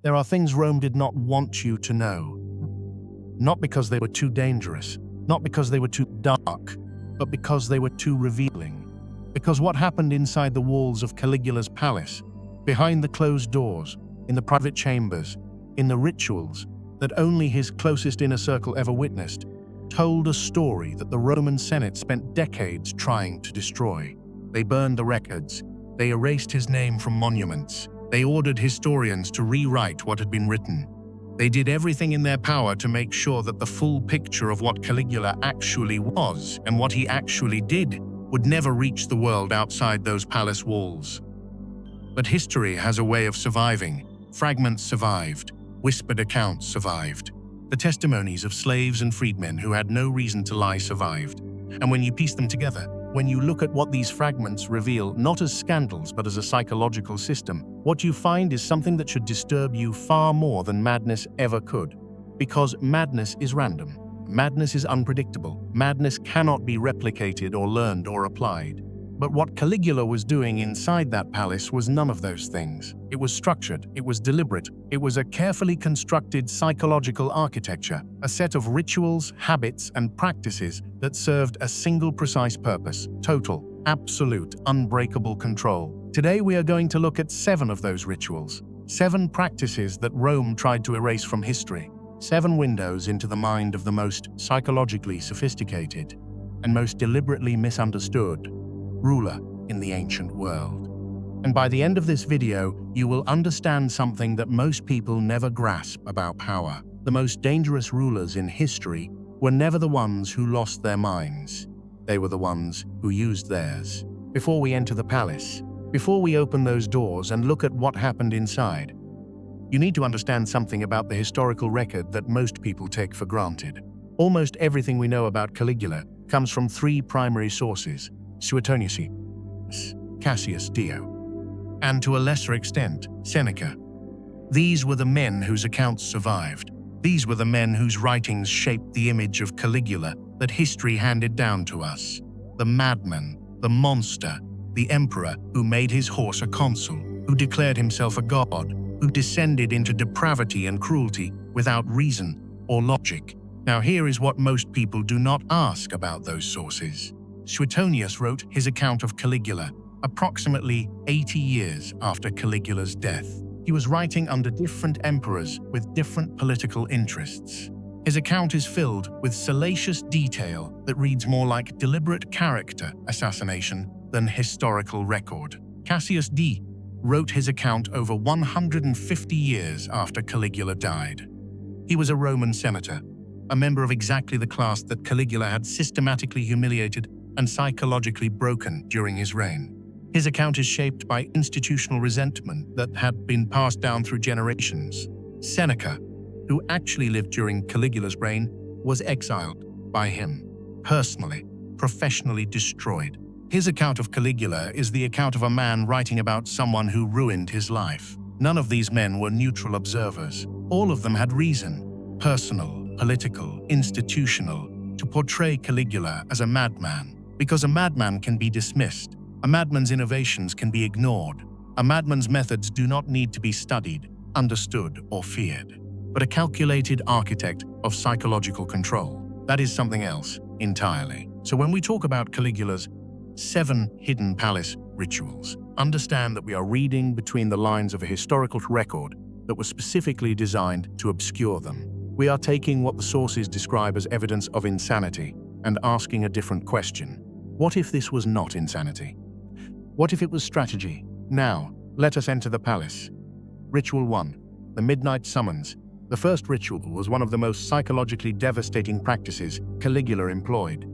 There are things Rome did not want you to know. Not because they were too dangerous, not because they were too dark, but because they were too revealing. Because what happened inside the walls of Caligula's palace, behind the closed doors, in the private chambers, in the rituals that only his closest inner circle ever witnessed, told a story that the Roman Senate spent decades trying to destroy. They burned the records. They erased his name from monuments. They ordered historians to rewrite what had been written. They did everything in their power to make sure that the full picture of what Caligula actually was and what he actually did would never reach the world outside those palace walls. But history has a way of surviving. Fragments survived. Whispered accounts survived. The testimonies of slaves and freedmen who had no reason to lie survived. And when you piece them together, when you look at what these fragments reveal, not as scandals but as a psychological system, what you find is something that should disturb you far more than madness ever could. Because madness is random. Madness is unpredictable. Madness cannot be replicated or learned or applied. But what Caligula was doing inside that palace was none of those things. It was structured, it was deliberate, it was a carefully constructed psychological architecture, a set of rituals, habits, and practices that served a single precise purpose: total, absolute, unbreakable control. Today we are going to look at 7 of those rituals, 7 practices that Rome tried to erase from history, 7 windows into the mind of the most psychologically sophisticated and most deliberately misunderstood ruler in the ancient world. And by the end of this video, you will understand something that most people never grasp about power. The most dangerous rulers in history were never the ones who lost their minds. They were the ones who used theirs. Before we enter the palace, before we open those doors and look at what happened inside, you need to understand something about the historical record that most people take for granted. Almost everything we know about Caligula comes from 3 primary sources: Suetonius, Cassius Dio, and to a lesser extent, Seneca. These were the men whose accounts survived. These were the men whose writings shaped the image of Caligula that history handed down to us. The madman, the monster, the emperor who made his horse a consul, who declared himself a god, who descended into depravity and cruelty without reason or logic. Now here is what most people do not ask about those sources. Suetonius wrote his account of Caligula approximately 80 years after Caligula's death. He was writing under different emperors with different political interests. His account is filled with salacious detail that reads more like deliberate character assassination than historical record. Cassius Dio wrote his account over 150 years after Caligula died. He was a Roman senator, a member of exactly the class that Caligula had systematically humiliated and psychologically broken during his reign. His account is shaped by institutional resentment that had been passed down through generations. Seneca, who actually lived during Caligula's reign, was exiled by him, personally, professionally destroyed. His account of Caligula is the account of a man writing about someone who ruined his life. None of these men were neutral observers. All of them had reason, personal, political, institutional, to portray Caligula as a madman. Because a madman can be dismissed. A madman's innovations can be ignored. A madman's methods do not need to be studied, understood, or feared. But a calculated architect of psychological control, that is something else entirely. So when we talk about Caligula's 7 hidden palace rituals, understand that we are reading between the lines of a historical record that was specifically designed to obscure them. We are taking what the sources describe as evidence of insanity and asking a different question. What if this was not insanity? What if it was strategy? Now, let us enter the palace. Ritual 1. The Midnight Summons. The first ritual was one of the most psychologically devastating practices Caligula employed,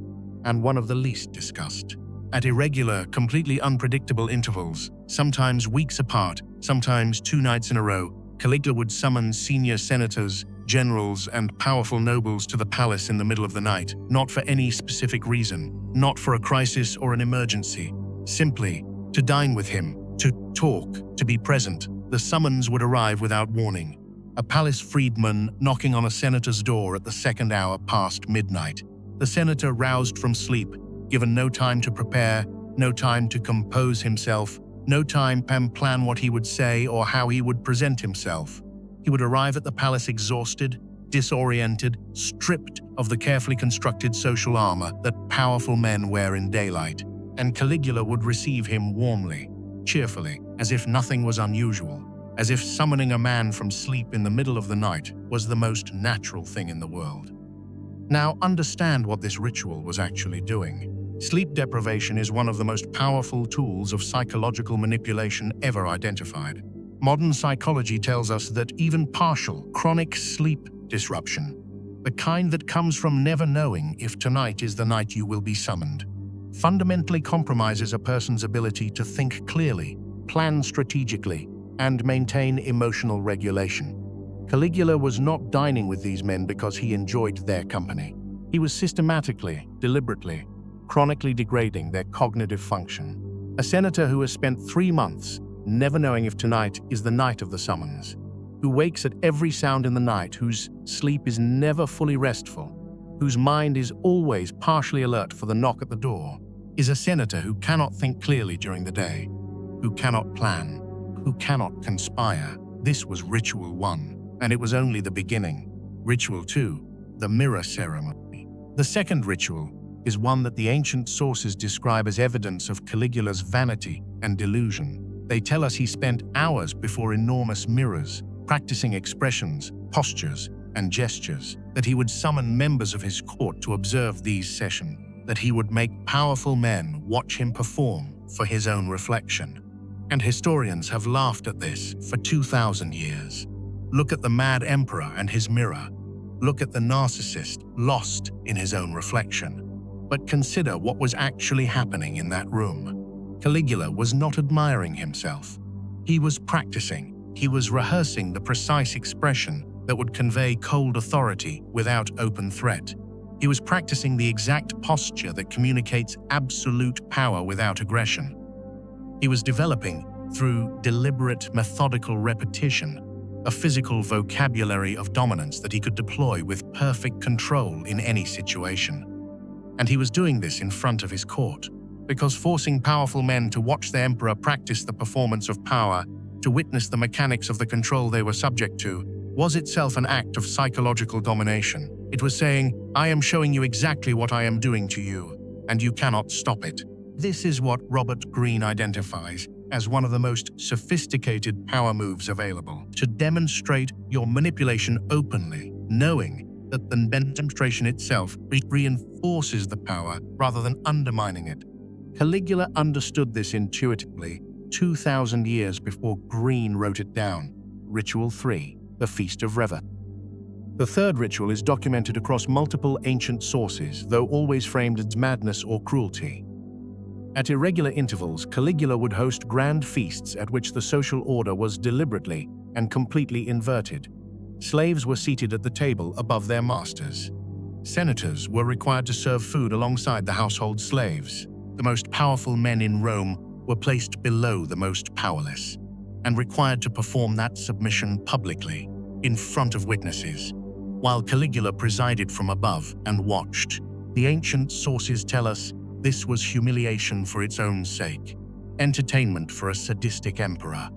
and one of the least discussed. At irregular, completely unpredictable intervals, sometimes weeks apart, sometimes 2 nights in a row, Caligula would summon senior senators, generals, and powerful nobles to the palace in the middle of the night, not for any specific reason, not for a crisis or an emergency, simply to dine with him, to talk, to be present. The summons would arrive without warning. A palace freedman knocking on a senator's door at the 2nd hour past midnight. The senator roused from sleep, given no time to prepare, no time to compose himself, no time to plan what he would say or how he would present himself. He He would arrive at the palace exhausted, disoriented, stripped of the carefully constructed social armor that powerful men wear in daylight, and Caligula would receive him warmly, cheerfully, as if nothing was unusual, as if summoning a man from sleep in the middle of the night was the most natural thing in the world. Now, understand what this ritual was actually doing. Sleep deprivation is one of the most powerful tools of psychological manipulation ever identified. Modern psychology tells us that even partial, chronic sleep disruption, the kind that comes from never knowing if tonight is the night you will be summoned, fundamentally compromises a person's ability to think clearly, plan strategically, and maintain emotional regulation. Caligula was not dining with these men because he enjoyed their company. He was systematically, deliberately, chronically degrading their cognitive function. A senator who has spent 3 months never knowing if tonight is the night of the summons, who wakes at every sound in the night, whose sleep is never fully restful, whose mind is always partially alert for the knock at the door, is a senator who cannot think clearly during the day, who cannot plan, who cannot conspire. This was Ritual 1, and it was only the beginning. Ritual 2, the mirror ceremony. The second ritual is one that the ancient sources describe as evidence of Caligula's vanity and delusion. They tell us he spent hours before enormous mirrors, practicing expressions, postures, and gestures, that he would summon members of his court to observe these sessions, that he would make powerful men watch him perform for his own reflection. And historians have laughed at this for 2,000 years. Look at the mad emperor and his mirror. Look at the narcissist lost in his own reflection. But consider what was actually happening in that room. Caligula was not admiring himself. He was practicing. He was rehearsing the precise expression that would convey cold authority without open threat. He was practicing the exact posture that communicates absolute power without aggression. He was developing, through deliberate, methodical repetition, a physical vocabulary of dominance that he could deploy with perfect control in any situation. And he was doing this in front of his court, because forcing powerful men to watch the emperor practice the performance of power, to witness the mechanics of the control they were subject to, was itself an act of psychological domination. It was saying, I am showing you exactly what I am doing to you, and you cannot stop it. This is what Robert Greene identifies as one of the most sophisticated power moves available, to demonstrate your manipulation openly, knowing that the demonstration itself reinforces the power rather than undermining it. Caligula understood this intuitively 2,000 years before Greene wrote it down. Ritual 3, the Feast of Revel. The third ritual is documented across multiple ancient sources, though always framed as madness or cruelty. At irregular intervals, Caligula would host grand feasts at which the social order was deliberately and completely inverted. Slaves were seated at the table above their masters. Senators were required to serve food alongside the household slaves. The most powerful men in Rome were placed below the most powerless, and required to perform that submission publicly, in front of witnesses, while Caligula presided from above and watched. The ancient sources tell us this was humiliation for its own sake, entertainment for a sadistic emperor.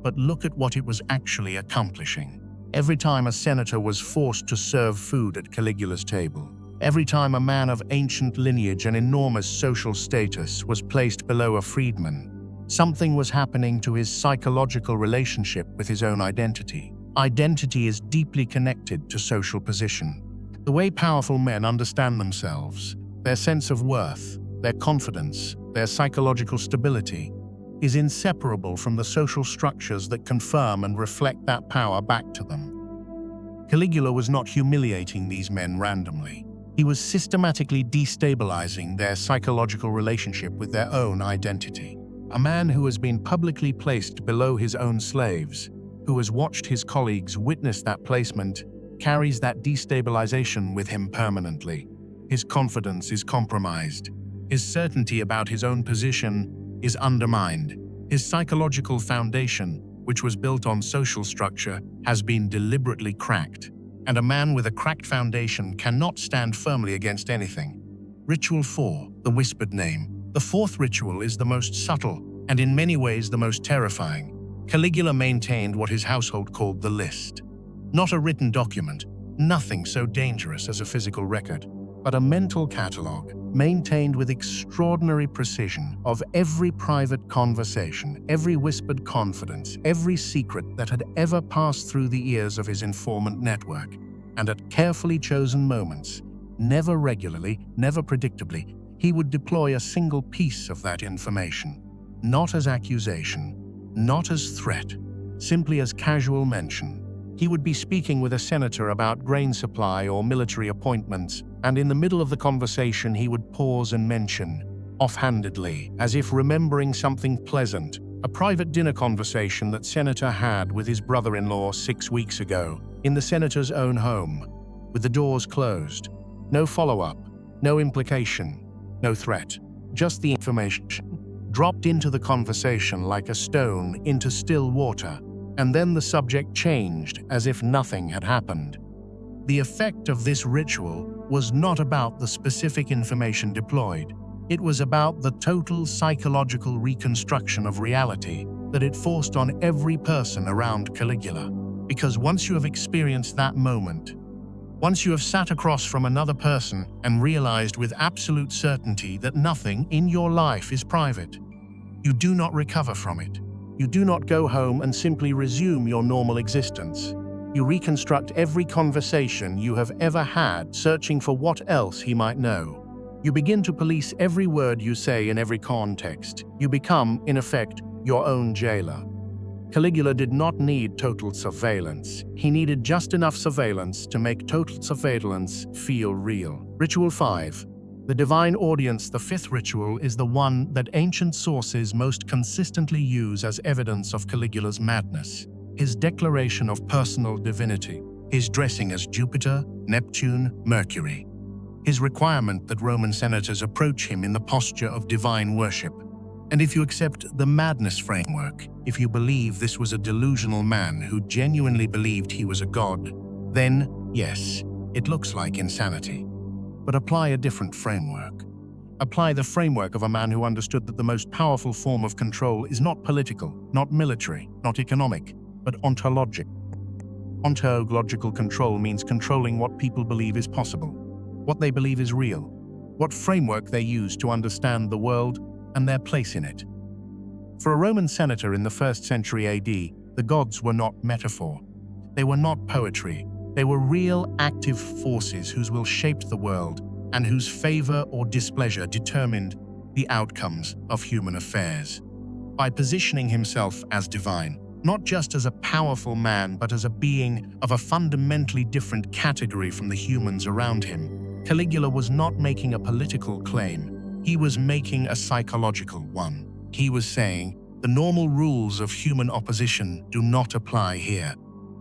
But look at what it was actually accomplishing. Every time a senator was forced to serve food at Caligula's table, every time a man of ancient lineage and enormous social status was placed below a freedman, something was happening to his psychological relationship with his own identity. Identity is deeply connected to social position. The way powerful men understand themselves, their sense of worth, their confidence, their psychological stability, is inseparable from the social structures that confirm and reflect that power back to them. Caligula was not humiliating these men randomly. He was systematically destabilizing their psychological relationship with their own identity. A man who has been publicly placed below his own slaves, who has watched his colleagues witness that placement, carries that destabilization with him permanently. His confidence is compromised. His certainty about his own position is undermined. His psychological foundation, which was built on social structure, has been deliberately cracked. And a man with a cracked foundation cannot stand firmly against anything. Ritual 4, the whispered name. The fourth ritual is the most subtle and in many ways the most terrifying. Caligula maintained what his household called the list. Not a written document, nothing so dangerous as a physical record, but a mental catalogue maintained with extraordinary precision of every private conversation, every whispered confidence, every secret that had ever passed through the ears of his informant network, and at carefully chosen moments, never regularly, never predictably, he would deploy a single piece of that information, not as accusation, not as threat, simply as casual mention. He would be speaking with a senator about grain supply or military appointments, and in the middle of the conversation he would pause and mention, offhandedly, as if remembering something pleasant, a private dinner conversation that senator had with his brother-in-law 6 weeks ago, in the senator's own home, with the doors closed. No follow-up, no implication, no threat, just the information, dropped into the conversation like a stone into still water, and then the subject changed as if nothing had happened. The effect of this ritual was not about the specific information deployed. It was about the total psychological reconstruction of reality that it forced on every person around Caligula. Because once you have experienced that moment, once you have sat across from another person and realized with absolute certainty that nothing in your life is private, you do not recover from it. You do not go home and simply resume your normal existence. You reconstruct every conversation you have ever had, searching for what else he might know. You begin to police every word you say in every context. You become, in effect, your own jailer. Caligula did not need total surveillance. He needed just enough surveillance to make total surveillance feel real. Ritual 5. The divine audience, the fifth ritual, is the one that ancient sources most consistently use as evidence of Caligula's madness. His declaration of personal divinity, his dressing as Jupiter, Neptune, Mercury, his requirement that Roman senators approach him in the posture of divine worship. And if you accept the madness framework, if you believe this was a delusional man who genuinely believed he was a god, then, yes, it looks like insanity. But apply a different framework. Apply the framework of a man who understood that the most powerful form of control is not political, not military, not economic, but ontologic. Ontological control means controlling what people believe is possible, what they believe is real, what framework they use to understand the world and their place in it. For a Roman senator in the 1st century AD, the gods were not metaphor. They were not poetry. They were real, active forces whose will shaped the world and whose favor or displeasure determined the outcomes of human affairs. By positioning himself as divine, not just as a powerful man, but as a being of a fundamentally different category from the humans around him, Caligula was not making a political claim. He was making a psychological one. He was saying, the normal rules of human opposition do not apply here.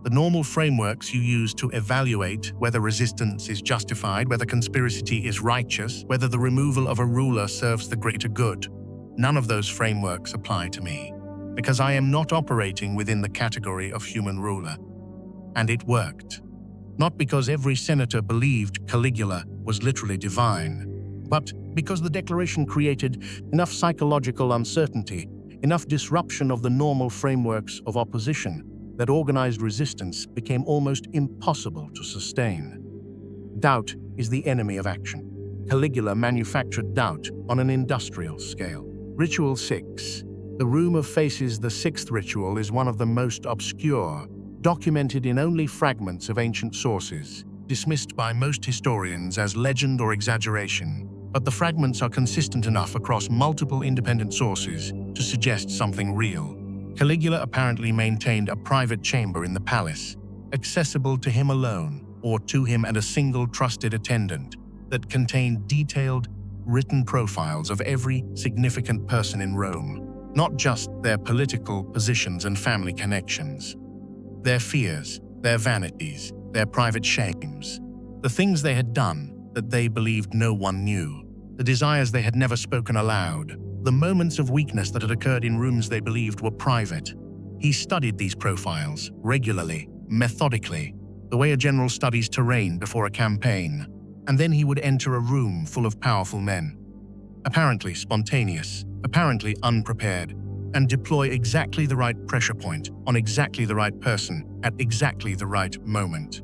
The normal frameworks you use to evaluate whether resistance is justified, whether conspiracy is righteous, whether the removal of a ruler serves the greater good, none of those frameworks apply to me, because I am not operating within the category of human ruler. And it worked. Not because every senator believed Caligula was literally divine, but because the declaration created enough psychological uncertainty, enough disruption of the normal frameworks of opposition, that organized resistance became almost impossible to sustain. Doubt is the enemy of action. Caligula manufactured doubt on an industrial scale. Ritual 6. The Room of Faces, the sixth ritual, is one of the most obscure, documented in only fragments of ancient sources, dismissed by most historians as legend or exaggeration. But the fragments are consistent enough across multiple independent sources to suggest something real. Caligula apparently maintained a private chamber in the palace, accessible to him alone or to him and a single trusted attendant, that contained detailed, written profiles of every significant person in Rome, not just their political positions and family connections. Their fears, their vanities, their private shames, the things they had done that they believed no one knew, the desires they had never spoken aloud, the moments of weakness that had occurred in rooms they believed were private. He studied these profiles regularly, methodically, the way a general studies terrain before a campaign, and then he would enter a room full of powerful men, apparently spontaneous, apparently unprepared, and deploy exactly the right pressure point on exactly the right person at exactly the right moment.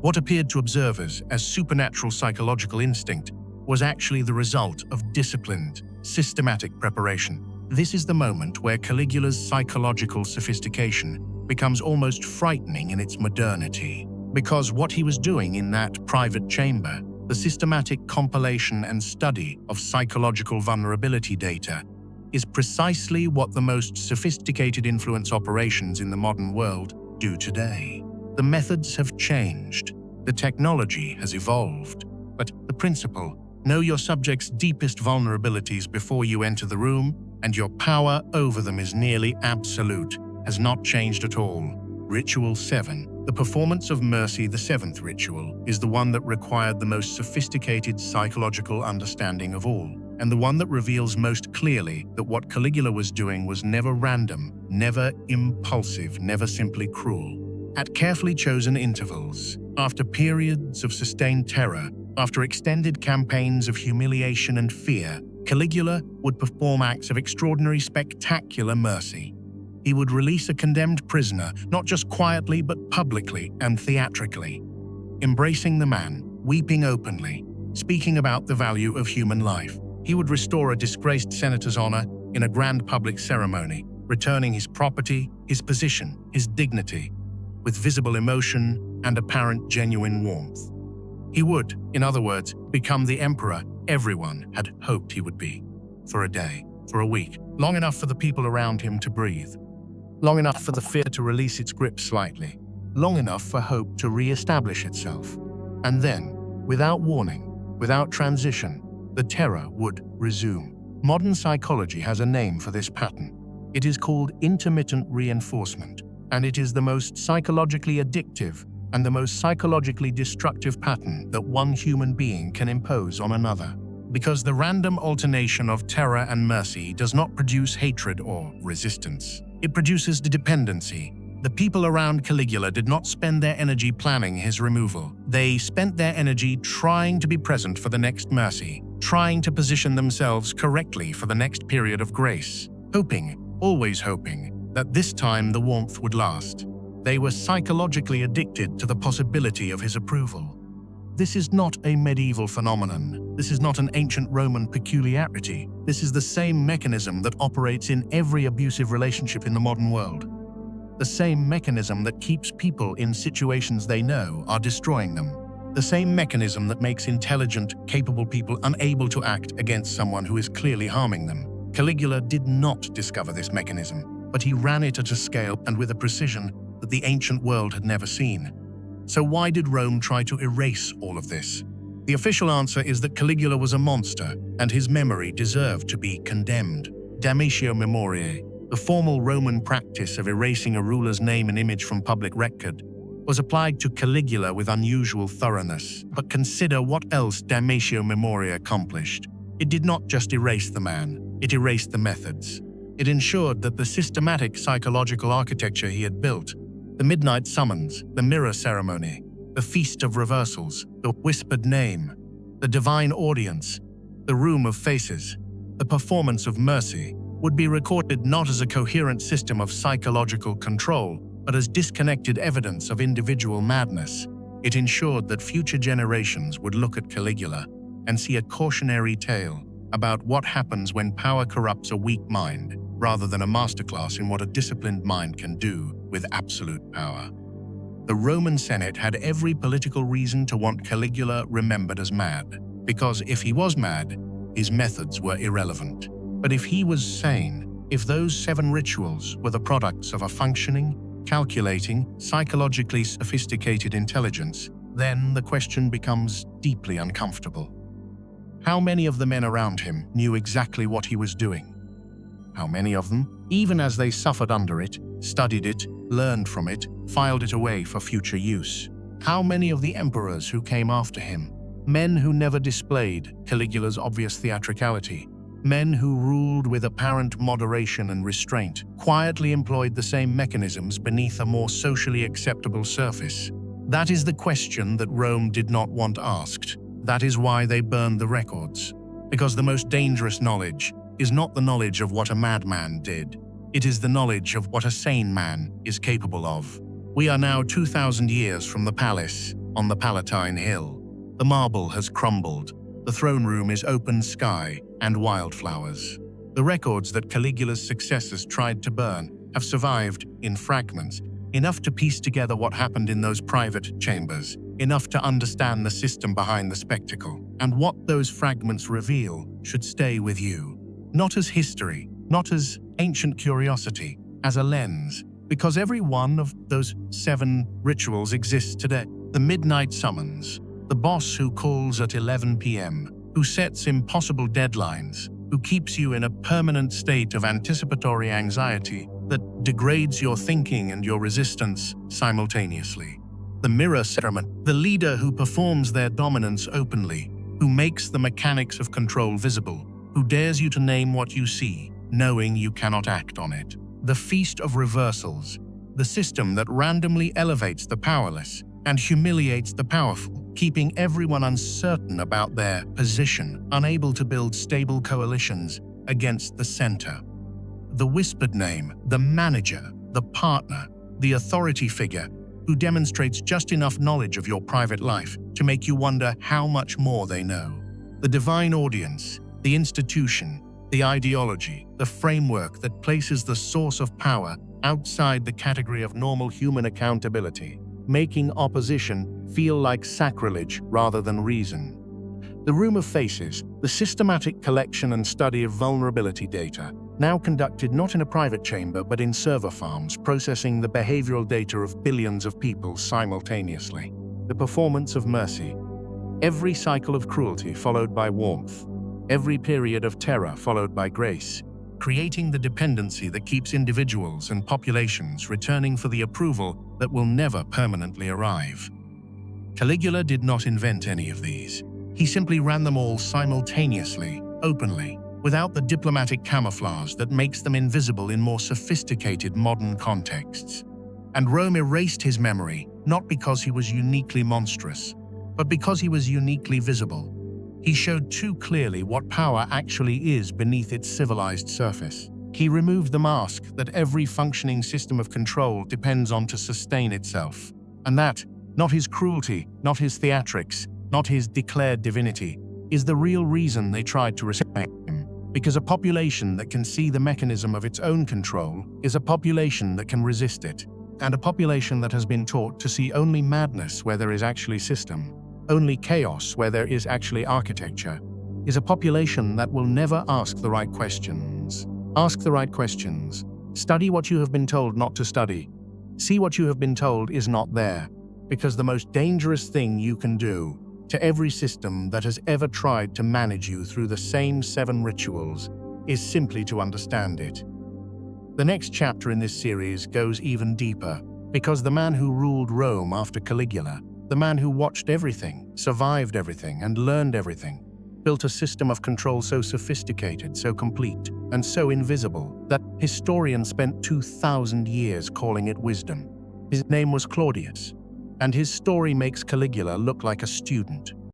What appeared to observers as supernatural psychological instinct was actually the result of disciplined, systematic preparation. This is the moment where Caligula's psychological sophistication becomes almost frightening in its modernity, because what he was doing in that private chamber, the systematic compilation and study of psychological vulnerability data, is precisely what the most sophisticated influence operations in the modern world do today. The methods have changed, the technology has evolved, but the principle, know your subject's deepest vulnerabilities before you enter the room, and your power over them is nearly absolute, has not changed at all. Ritual 7. The performance of mercy, the seventh ritual, is the one that required the most sophisticated psychological understanding of all, and the one that reveals most clearly that what Caligula was doing was never random, never impulsive, never simply cruel. At carefully chosen intervals, after periods of sustained terror, after extended campaigns of humiliation and fear, Caligula would perform acts of extraordinary, spectacular mercy. He would release a condemned prisoner, not just quietly but publicly and theatrically, embracing the man, weeping openly, speaking about the value of human life. He would restore a disgraced senator's honor in a grand public ceremony, returning his property, his position, his dignity, with visible emotion and apparent genuine warmth. He would, in other words, become the emperor everyone had hoped he would be. For a day, for a week, long enough for the people around him to breathe. Long enough for the fear to release its grip slightly. Long enough for hope to re-establish itself. And then, without warning, without transition, the terror would resume. Modern psychology has a name for this pattern. It is called intermittent reinforcement, and it is the most psychologically addictive and the most psychologically destructive pattern that one human being can impose on another. Because the random alternation of terror and mercy does not produce hatred or resistance. It produces dependency. The people around Caligula did not spend their energy planning his removal. They spent their energy trying to be present for the next mercy, trying to position themselves correctly for the next period of grace, hoping, always hoping, that this time the warmth would last. They were psychologically addicted to the possibility of his approval. This is not a medieval phenomenon. This is not an ancient Roman peculiarity. This is the same mechanism that operates in every abusive relationship in the modern world. The same mechanism that keeps people in situations they know are destroying them. The same mechanism that makes intelligent, capable people unable to act against someone who is clearly harming them. Caligula did not discover this mechanism, but he ran it at a scale and with a precision that the ancient world had never seen. So why did Rome try to erase all of this? The official answer is that Caligula was a monster, and his memory deserved to be condemned. Damnatio memoriae, the formal Roman practice of erasing a ruler's name and image from public record, was applied to Caligula with unusual thoroughness. But consider what else damnatio memoriae accomplished. It did not just erase the man, it erased the methods. It ensured that the systematic psychological architecture he had built, the midnight summons, the mirror ceremony, the feast of reversals, the whispered name, the divine audience, the room of faces, the performance of mercy, would be recorded not as a coherent system of psychological control, but as disconnected evidence of individual madness. It ensured that future generations would look at Caligula and see a cautionary tale about what happens when power corrupts a weak mind, rather than a masterclass in what a disciplined mind can do with absolute power. The Roman Senate had every political reason to want Caligula remembered as mad, because if he was mad, his methods were irrelevant. But if he was sane, if those 7 rituals were the products of a functioning, calculating, psychologically sophisticated intelligence, then the question becomes deeply uncomfortable. How many of the men around him knew exactly what he was doing? How many of them, even as they suffered under it, studied it, learned from it, filed it away for future use? How many of the emperors who came after him, men who never displayed Caligula's obvious theatricality, men who ruled with apparent moderation and restraint, quietly employed the same mechanisms beneath a more socially acceptable surface? That is the question that Rome did not want asked. That is why they burned the records. Because the most dangerous knowledge, is not the knowledge of what a madman did. It is the knowledge of what a sane man is capable of. We are now 2,000 years from the palace on the Palatine Hill. The marble has crumbled. The throne room is open sky and wildflowers. The records that Caligula's successors tried to burn have survived in fragments, enough to piece together what happened in those private chambers, enough to understand the system behind the spectacle. And what those fragments reveal should stay with you. Not as history, not as ancient curiosity, as a lens. Because every one of those 7 rituals exists today. The midnight summons, the boss who calls at 11 p.m., who sets impossible deadlines, who keeps you in a permanent state of anticipatory anxiety that degrades your thinking and your resistance simultaneously. The mirror ceremony, the leader who performs their dominance openly, who makes the mechanics of control visible, who dares you to name what you see, knowing you cannot act on it. The feast of reversals, the system that randomly elevates the powerless and humiliates the powerful, keeping everyone uncertain about their position, unable to build stable coalitions against the center. The whispered name, the manager, the partner, the authority figure who demonstrates just enough knowledge of your private life to make you wonder how much more they know. The divine audience, the institution, the ideology, the framework that places the source of power outside the category of normal human accountability, making opposition feel like sacrilege rather than reason. The Room of Faces, the systematic collection and study of vulnerability data, now conducted not in a private chamber but in server farms processing the behavioral data of billions of people simultaneously. The performance of mercy. Every cycle of cruelty followed by warmth. Every period of terror followed by grace, creating the dependency that keeps individuals and populations returning for the approval that will never permanently arrive. Caligula did not invent any of these. He simply ran them all simultaneously, openly, without the diplomatic camouflage that makes them invisible in more sophisticated modern contexts. And Rome erased his memory, not because he was uniquely monstrous, but because he was uniquely visible. He showed too clearly what power actually is beneath its civilized surface. He removed the mask that every functioning system of control depends on to sustain itself. And that, not his cruelty, not his theatrics, not his declared divinity, is the real reason they tried to respect him. Because a population that can see the mechanism of its own control is a population that can resist it. And a population that has been taught to see only madness where there is actually system, only chaos where there is actually architecture, is a population that will never ask the right questions. Ask the right questions. Study what you have been told not to study. See what you have been told is not there. Because the most dangerous thing you can do to every system that has ever tried to manage you through the same 7 rituals is simply to understand it. The next chapter in this series goes even deeper, because the man who ruled Rome after Caligula, the man who watched everything, survived everything, and learned everything, built a system of control so sophisticated, so complete, and so invisible that historians spent 2,000 years calling it wisdom. His name was Claudius, and his story makes Caligula look like a student,